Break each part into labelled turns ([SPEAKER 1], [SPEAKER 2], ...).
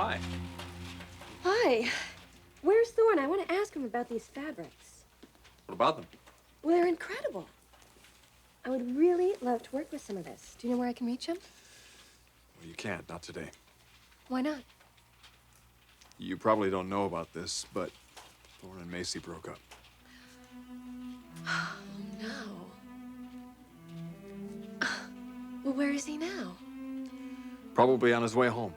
[SPEAKER 1] Hi.
[SPEAKER 2] Hi. Where's Thorne? I want to ask him about these fabrics.
[SPEAKER 1] What about them?
[SPEAKER 2] Well, they're incredible. I would really love to work with some of this. Do you know where I can reach him?
[SPEAKER 1] Well, you can't, not today.
[SPEAKER 2] Why not?
[SPEAKER 1] You probably don't know about this, but Thorne and Macy broke up.
[SPEAKER 2] Oh, no. Well, where is he now?
[SPEAKER 1] Probably on his way home.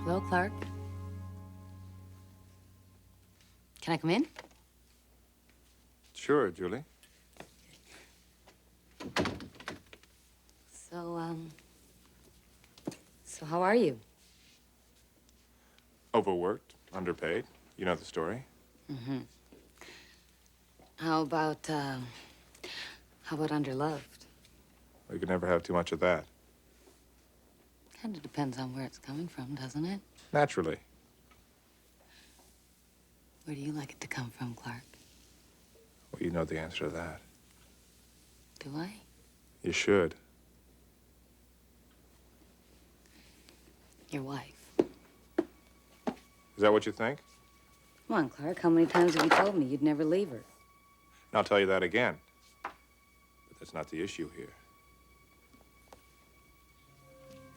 [SPEAKER 3] Hello, Clarke. Can I come in?
[SPEAKER 1] Sure, Julie.
[SPEAKER 3] So how are you?
[SPEAKER 1] Overworked, underpaid. You know the story.
[SPEAKER 3] Mm-hmm. How about underloved?
[SPEAKER 1] Well, you could never have too much of that.
[SPEAKER 3] Kind of depends on where it's coming from, doesn't it?
[SPEAKER 1] Naturally.
[SPEAKER 3] Where do you like it to come from, Clarke?
[SPEAKER 1] Well, you know the answer to that.
[SPEAKER 3] Do I?
[SPEAKER 1] You should.
[SPEAKER 3] Your wife.
[SPEAKER 1] Is that what you think?
[SPEAKER 3] Come on, Clarke. How many times have you told me you'd never leave her?
[SPEAKER 1] And I'll tell you that again. But that's not the issue here.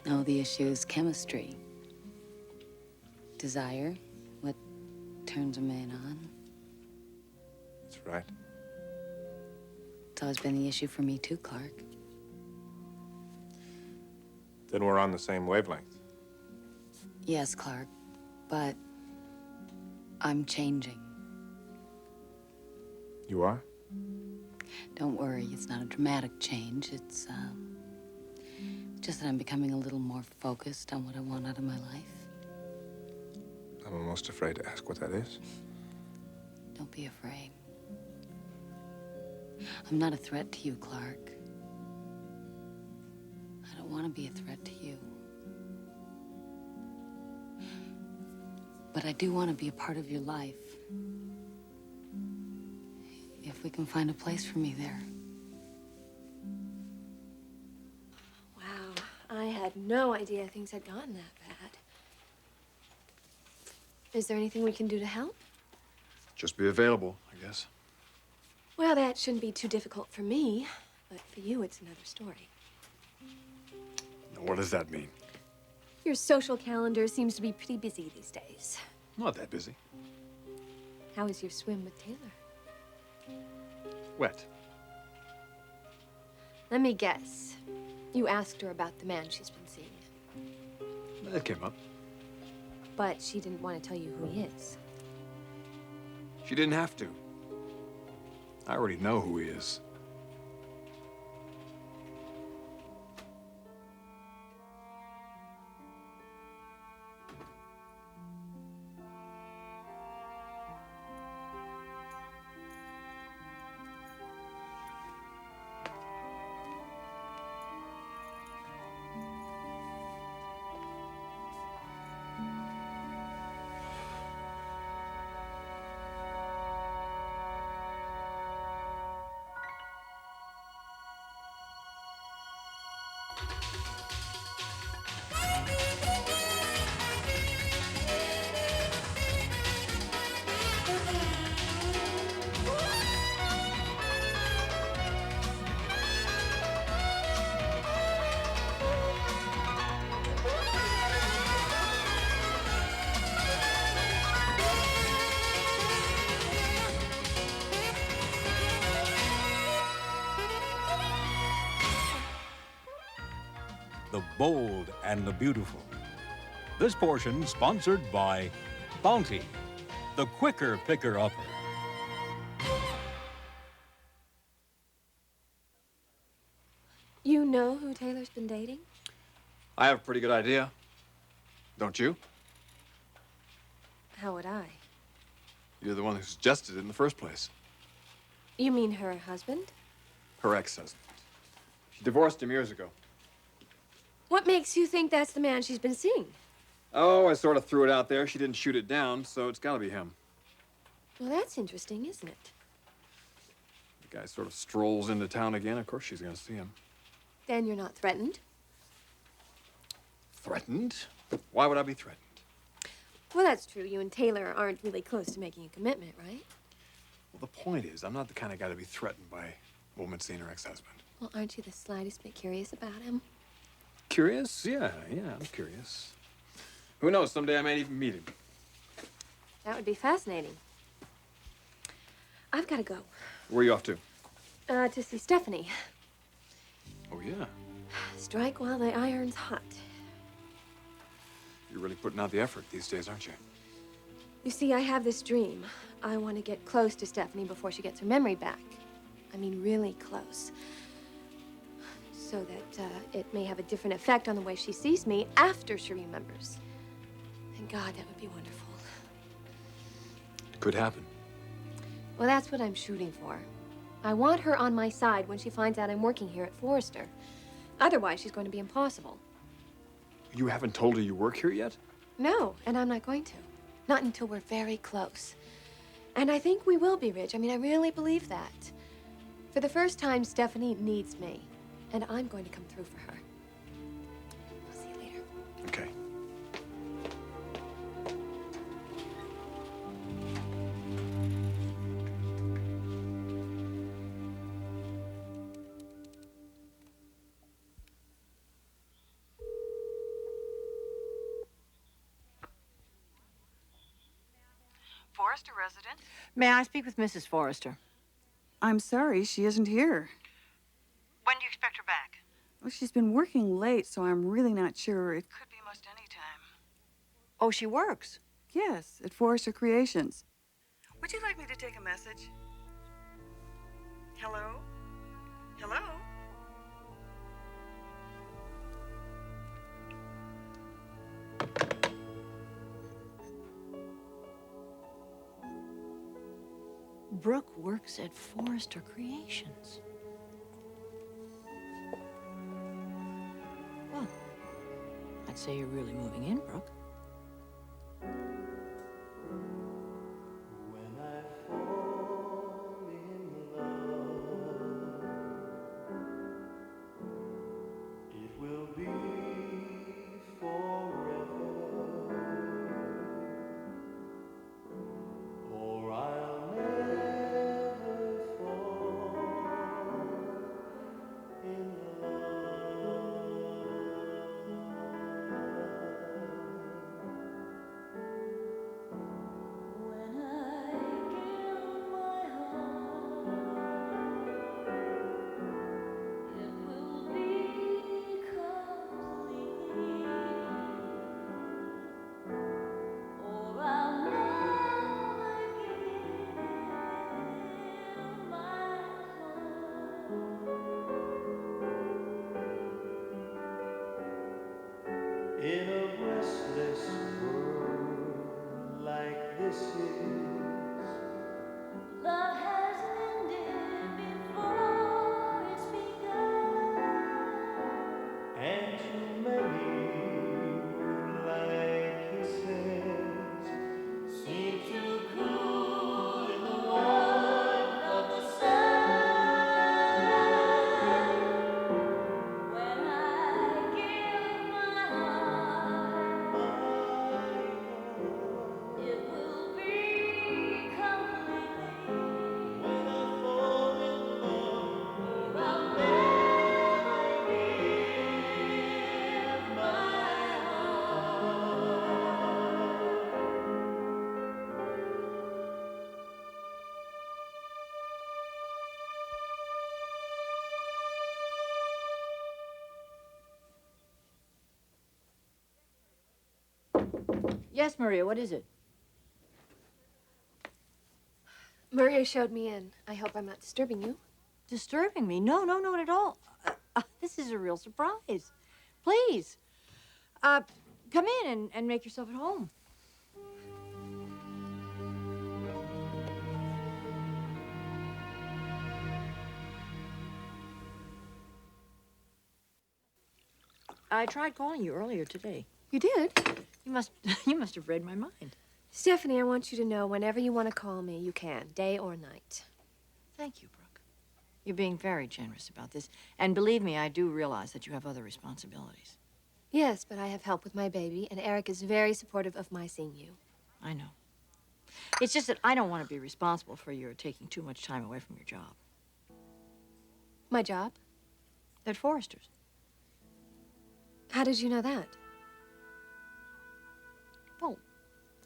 [SPEAKER 3] No, the issue is chemistry. Desire. What turns a man on.
[SPEAKER 1] That's right.
[SPEAKER 3] It's always been the issue for me, too, Clarke.
[SPEAKER 1] Then we're on the same wavelength.
[SPEAKER 3] Yes, Clarke, but I'm changing.
[SPEAKER 1] You are?
[SPEAKER 3] Don't worry, it's not a dramatic change. It's just that I'm becoming a little more focused on what I want out of my life.
[SPEAKER 1] I'm almost afraid to ask what that is.
[SPEAKER 3] Don't be afraid. I'm not a threat to you, Clarke. I don't want to be a threat to you. But I do want to be a part of your life. If we can find a place for me there.
[SPEAKER 2] Wow, I had no idea things had gotten that bad. Is there anything we can do to help?
[SPEAKER 1] Just be available, I guess.
[SPEAKER 2] Well, that shouldn't be too difficult for me, but for you, it's another story.
[SPEAKER 1] Now, what does that mean?
[SPEAKER 2] Your social calendar seems to be pretty busy these days.
[SPEAKER 1] Not that busy.
[SPEAKER 2] How was your swim with Taylor?
[SPEAKER 1] Wet.
[SPEAKER 2] Let me guess. You asked her about the man she's been seeing.
[SPEAKER 1] That came up.
[SPEAKER 2] But she didn't want to tell you who he is.
[SPEAKER 1] She didn't have to. I already know who he is.
[SPEAKER 4] The bold and the beautiful. This portion sponsored by Bounty, the quicker picker-upper.
[SPEAKER 2] You know who Taylor's been dating?
[SPEAKER 1] I have a pretty good idea. Don't you?
[SPEAKER 2] How would I?
[SPEAKER 1] You're the one who suggested it in the first place.
[SPEAKER 2] You mean her husband?
[SPEAKER 1] Her ex-husband. She divorced him years ago.
[SPEAKER 2] What makes you think that's the man she's been seeing?
[SPEAKER 1] Oh, I sort of threw it out there. She didn't shoot it down, so it's gotta be him.
[SPEAKER 2] Well, that's interesting, isn't it?
[SPEAKER 1] The guy sort of strolls into town again. Of course she's gonna see him.
[SPEAKER 2] Then you're not threatened?
[SPEAKER 1] Threatened? Why would I be threatened?
[SPEAKER 2] Well, that's true. You and Taylor aren't really close to making a commitment, right?
[SPEAKER 1] Well, the point is, I'm not the kind of guy to be threatened by a woman seeing her ex-husband.
[SPEAKER 2] Well, aren't you the slightest bit curious about him?
[SPEAKER 1] Curious? Yeah, I'm curious. Who knows, someday I might even meet him.
[SPEAKER 2] That would be fascinating. I've got to go.
[SPEAKER 1] Where are you off to?
[SPEAKER 2] To see Stephanie.
[SPEAKER 1] Oh, yeah.
[SPEAKER 2] Strike while the iron's hot.
[SPEAKER 1] You're really putting out the effort these days, aren't you?
[SPEAKER 2] You see, I have this dream. I want to get close to Stephanie before she gets her memory back. I mean, really close. So that it may have a different effect on the way she sees me after she remembers. And God, that would be wonderful.
[SPEAKER 1] It could happen.
[SPEAKER 2] Well, that's what I'm shooting for. I want her on my side when she finds out I'm working here at Forrester. Otherwise, she's going to be impossible.
[SPEAKER 1] You haven't told her you work here yet?
[SPEAKER 2] No, and I'm not going to. Not until we're very close. And I think we will be, Rich. I mean, I really believe that. For the first time, Stephanie needs me. And I'm going to come through for her. I'll see you later.
[SPEAKER 1] Okay.
[SPEAKER 5] Forrester resident?
[SPEAKER 6] May I speak with Mrs. Forrester?
[SPEAKER 5] I'm sorry, she isn't here.
[SPEAKER 6] When do you expect her back?
[SPEAKER 5] Well, she's been working late, so I'm really not sure. It could be most any time.
[SPEAKER 6] Oh, she works.
[SPEAKER 5] Yes, at Forrester Creations. Would you like me to take a message? Hello? Hello?
[SPEAKER 6] Brooke works at Forrester Creations. Well, I'd say you're really moving in, Brooke. Yes, Maria, what is it?
[SPEAKER 2] Maria showed me in. I hope I'm not disturbing you.
[SPEAKER 6] Disturbing me? No, no, not at all. This is a real surprise. Please, come in and make yourself at home. I tried calling you earlier today.
[SPEAKER 2] You did?
[SPEAKER 6] You must have read my mind.
[SPEAKER 2] Stephanie, I want you to know whenever you want to call me, you can, day or night.
[SPEAKER 6] Thank you, Brooke. You're being very generous about this. And believe me, I do realize that you have other responsibilities.
[SPEAKER 2] Yes, but I have help with my baby, and Eric is very supportive of my seeing you.
[SPEAKER 6] I know. It's just that I don't want to be responsible for your taking too much time away from your job.
[SPEAKER 2] My job?
[SPEAKER 6] At Forrester's.
[SPEAKER 2] How did you know that?
[SPEAKER 6] Well,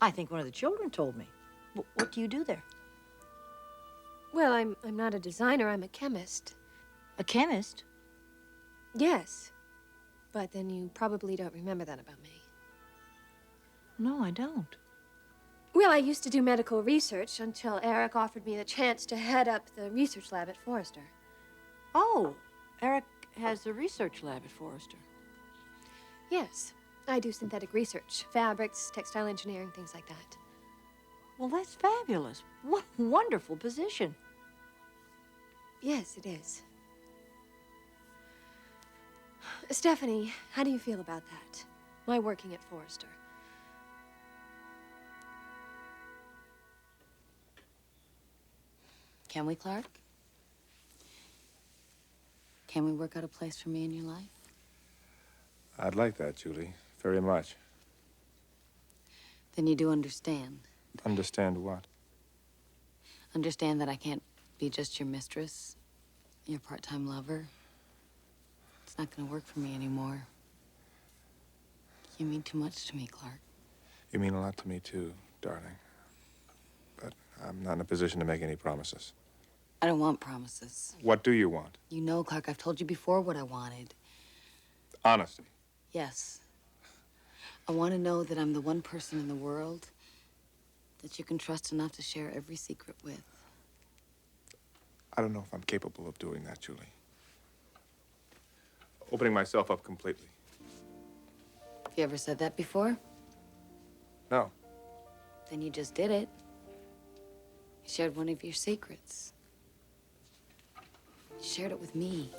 [SPEAKER 6] I think one of the children told me. What do you do there?
[SPEAKER 2] Well, I'm not a designer, I'm a chemist.
[SPEAKER 6] A chemist?
[SPEAKER 2] Yes. But then you probably don't remember that about me.
[SPEAKER 6] No, I don't.
[SPEAKER 2] Well, I used to do medical research until Eric offered me the chance to head up the research lab at Forrester.
[SPEAKER 6] Oh, Eric has the research lab at Forrester.
[SPEAKER 2] Yes, I do synthetic research, fabrics, textile engineering, things like that.
[SPEAKER 6] Well, that's fabulous. What a wonderful position.
[SPEAKER 2] Yes, it is. Stephanie, how do you feel about that? My working at Forrester.
[SPEAKER 3] Can we, Clarke? Can we work out a place for me in your life?
[SPEAKER 7] I'd like that, Julie, very much.
[SPEAKER 3] Then you do understand.
[SPEAKER 7] Understand what?
[SPEAKER 3] Understand that I can't be just your mistress, your part-time lover. It's not gonna work for me anymore. You mean too much to me, Clarke.
[SPEAKER 7] You mean a lot to me, too, darling. But I'm not in a position to make any promises.
[SPEAKER 3] I don't want promises.
[SPEAKER 7] What do you want?
[SPEAKER 3] You know, Clarke, I've told you before what I wanted.
[SPEAKER 7] Honesty.
[SPEAKER 3] Yes. I want to know that I'm the one person in the world that you can trust enough to share every secret with.
[SPEAKER 7] I don't know if I'm capable of doing that, Julie. Opening myself up completely.
[SPEAKER 3] Have you ever said that before?
[SPEAKER 7] No.
[SPEAKER 3] Then you just did it. You shared one of your secrets. You shared it with me.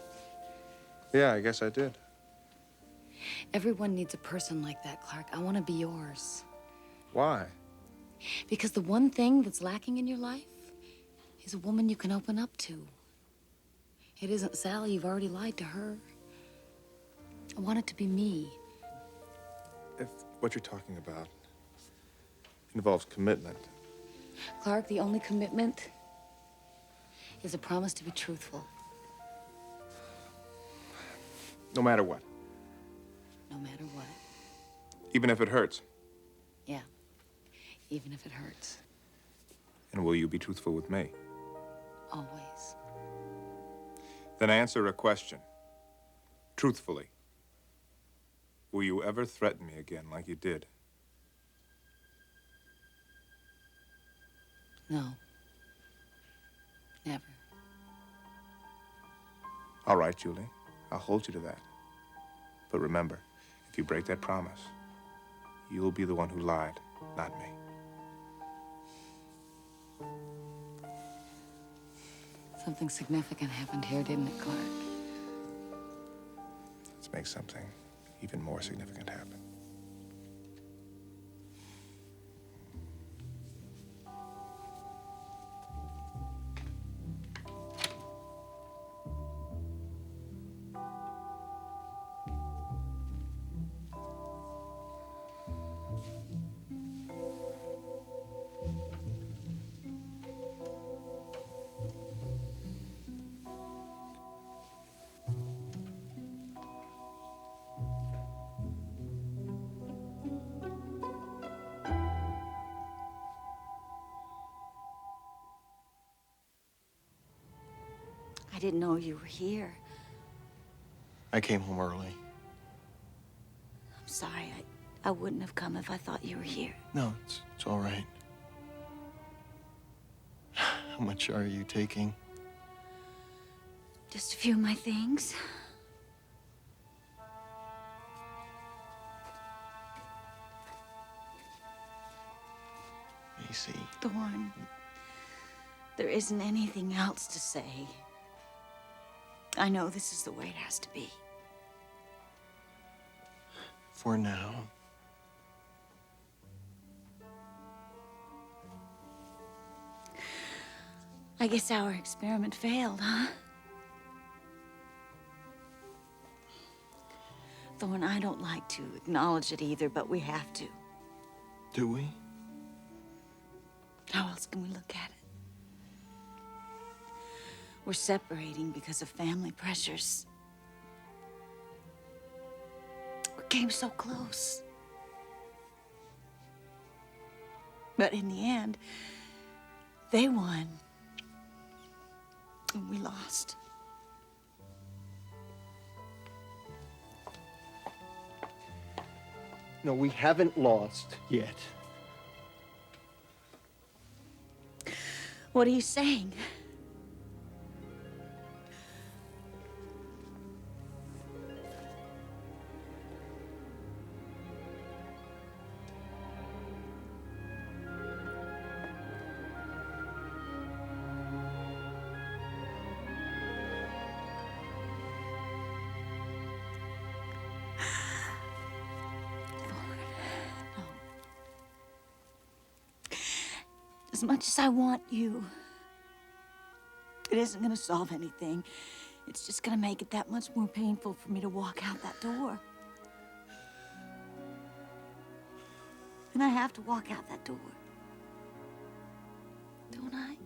[SPEAKER 7] Yeah, I guess I did.
[SPEAKER 3] Everyone needs a person like that, Clarke. I want to be yours.
[SPEAKER 7] Why?
[SPEAKER 3] Because the one thing that's lacking in your life is a woman you can open up to. It isn't Sally. You've already lied to her. I want it to be me.
[SPEAKER 7] If what you're talking about involves commitment.
[SPEAKER 3] Clarke, the only commitment is a promise to be truthful.
[SPEAKER 7] No matter what.
[SPEAKER 3] No matter what.
[SPEAKER 7] Even if it hurts.
[SPEAKER 3] Yeah. Even if it hurts.
[SPEAKER 7] And will you be truthful with me?
[SPEAKER 3] Always.
[SPEAKER 7] Then answer a question. Truthfully. Will you ever threaten me again like you did?
[SPEAKER 3] No. Never.
[SPEAKER 7] All right, Julie. I'll hold you to that. But remember, if you break that promise, you'll be the one who lied, not me.
[SPEAKER 3] Something significant happened here, didn't it, Clarke?
[SPEAKER 7] Let's make something even more significant happen.
[SPEAKER 5] I didn't know you were here.
[SPEAKER 7] I came home early.
[SPEAKER 5] I'm sorry.
[SPEAKER 8] I wouldn't have come if I thought you were here.
[SPEAKER 9] No, it's all right. How much are you taking?
[SPEAKER 8] Just a few of my things.
[SPEAKER 9] Macy.
[SPEAKER 8] Thorne, there isn't anything else to say. I know this is the way it has to be.
[SPEAKER 9] For now.
[SPEAKER 8] I guess our experiment failed, huh? Thorne, I don't like to acknowledge it either, but we have to.
[SPEAKER 9] Do we?
[SPEAKER 8] How else can we look at it? We're separating because of family pressures. We came so close. But in the end, they won. And we lost.
[SPEAKER 10] No, we haven't lost yet.
[SPEAKER 8] What are you saying? As much as I want you, it isn't gonna solve anything. It's just gonna make it that much more painful for me to walk out that door. And I have to walk out that door. Don't I?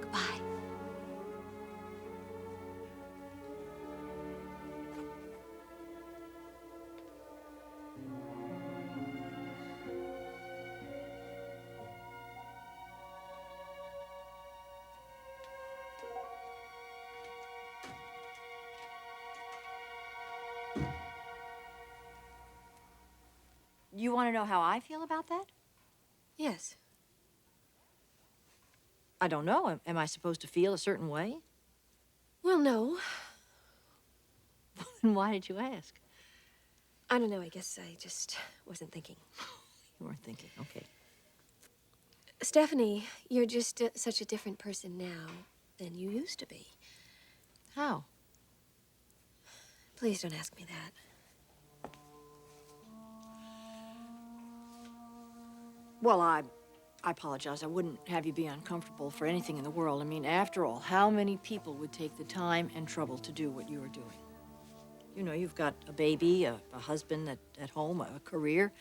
[SPEAKER 8] Goodbye.
[SPEAKER 6] You want to know how I feel about that?
[SPEAKER 2] Yes.
[SPEAKER 6] I don't know. Am I supposed to feel a certain way?
[SPEAKER 2] Well, no.
[SPEAKER 6] Then why did you ask?
[SPEAKER 2] I don't know. I guess I just wasn't thinking.
[SPEAKER 6] You weren't thinking. Okay.
[SPEAKER 2] Stephanie, you're just such a different person now than you used to be.
[SPEAKER 6] How?
[SPEAKER 2] Please don't ask me that.
[SPEAKER 6] Well, I apologize. I wouldn't have you be uncomfortable for anything in the world. I mean, after all, how many people would take the time and trouble to do what you are doing? You know, you've got a baby, a husband at home, a career,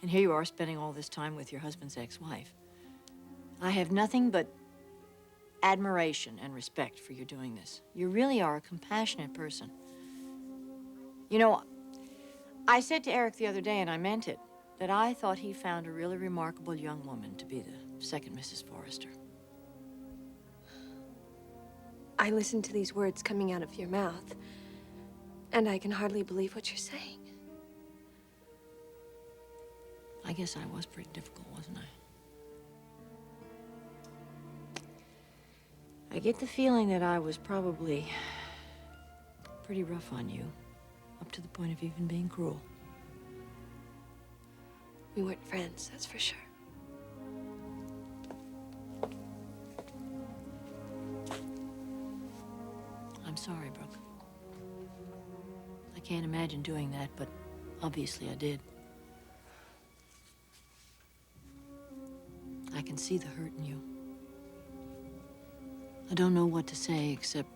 [SPEAKER 6] and here you are spending all this time with your husband's ex-wife. I have nothing but admiration and respect for you doing this. You really are a compassionate person. You know, I said to Eric the other day, and I meant it, that I thought he found a really remarkable young woman to be the second Mrs. Forrester.
[SPEAKER 2] I listen to these words coming out of your mouth, and I can hardly believe what you're saying.
[SPEAKER 6] I guess I was pretty difficult, wasn't I? I get the feeling that I was probably pretty rough on you, up to the point of even being cruel.
[SPEAKER 2] We weren't friends, that's for sure.
[SPEAKER 6] I'm sorry, Brooke. I can't imagine doing that, but obviously I did. I can see the hurt in you. I don't know what to say except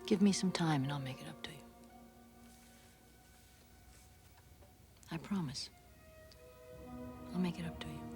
[SPEAKER 6] give me some time and I'll make it up to you. I promise. I'll make it up to you.